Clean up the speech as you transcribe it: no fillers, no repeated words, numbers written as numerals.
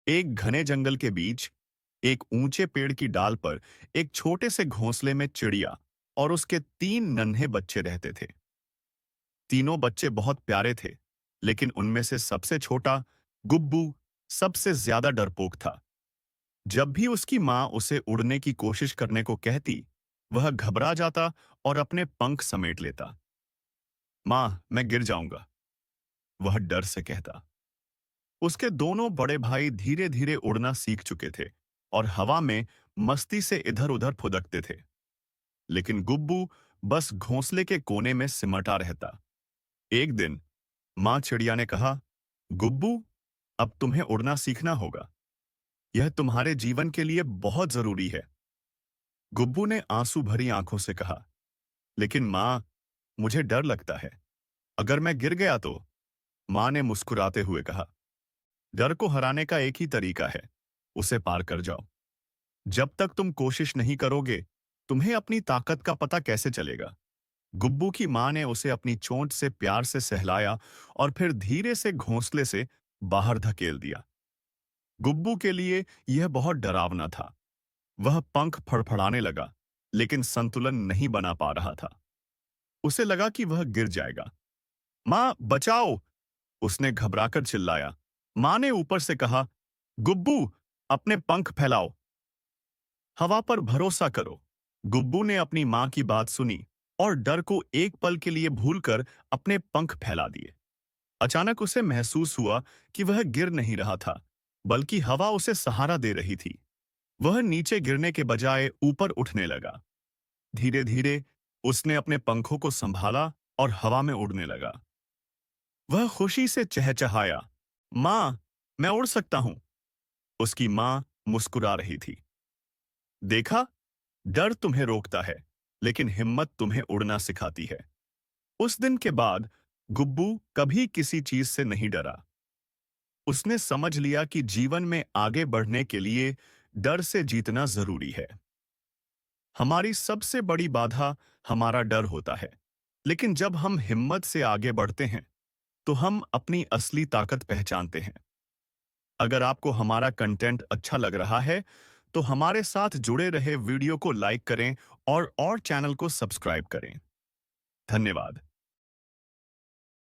एक घने जंगल के बीच एक ऊंचे पेड़ की डाल पर एक छोटे से घोंसले में चिड़िया और उसके 3 नन्हे बच्चे रहते थे। तीनों बच्चे बहुत प्यारे थे, लेकिन उनमें से सबसे छोटा गुब्बू सबसे ज्यादा डरपोक था। जब भी उसकी माँ उसे उड़ने की कोशिश करने को कहती, वह घबरा जाता और अपने पंख समेट लेता। माँ, मैं गिर जाऊंगा, वह डर से कहता। उसके दोनों बड़े भाई धीरे धीरे उड़ना सीख चुके थे और हवा में मस्ती से इधर उधर फुदकते थे, लेकिन गुब्बू बस घोंसले के कोने में सिमटा रहता। एक दिन माँ चिड़िया ने कहा, गुब्बू, अब तुम्हें उड़ना सीखना होगा। यह तुम्हारे जीवन के लिए बहुत जरूरी है। गुब्बू ने आंसू भरी आंखों से कहा, लेकिन माँ, मुझे डर लगता है। अगर मैं गिर गया तो? माँ ने मुस्कुराते हुए कहा, डर को हराने का एक ही तरीका है, उसे पार कर जाओ। जब तक तुम कोशिश नहीं करोगे, तुम्हें अपनी ताकत का पता कैसे चलेगा? गुब्बू की माँ ने उसे अपनी चोंच से प्यार से सहलाया और फिर धीरे से घोंसले से बाहर धकेल दिया। गुब्बू के लिए यह बहुत डरावना था। वह पंख फड़फड़ाने लगा, लेकिन संतुलन नहीं बना पा रहा था। उसे लगा कि वह गिर जाएगा। माँ, बचाओ! उसने घबराकर चिल्लाया। माँ ने ऊपर से कहा, गुब्बू, अपने पंख फैलाओ। हवा पर भरोसा करो। गुब्बू ने अपनी माँ की बात सुनी और डर को एक पल के लिए भूलकर अपने पंख फैला दिए। अचानक उसे महसूस हुआ कि वह गिर नहीं रहा था, बल्कि हवा उसे सहारा दे रही थी। वह नीचे गिरने के बजाय ऊपर उठने लगा। धीरे धीरे उसने अपने पंखों को संभाला और हवा में उड़ने लगा। वह खुशी से चहचहाया, माँ, मैं उड़ सकता हूं। उसकी माँ मुस्कुरा रही थी। देखा, डर तुम्हें रोकता है, लेकिन हिम्मत तुम्हें उड़ना सिखाती है। उस दिन के बाद गुब्बू कभी किसी चीज से नहीं डरा। उसने समझ लिया कि जीवन में आगे बढ़ने के लिए डर से जीतना जरूरी है। हमारी सबसे बड़ी बाधा हमारा डर होता है, लेकिन जब हम हिम्मत से आगे बढ़ते हैं, तो हम अपनी असली ताकत पहचानते हैं। अगर आपको हमारा कंटेंट अच्छा लग रहा है, तो हमारे साथ जुड़े रहे वीडियो को लाइक करें और चैनल को सब्सक्राइब करें। धन्यवाद।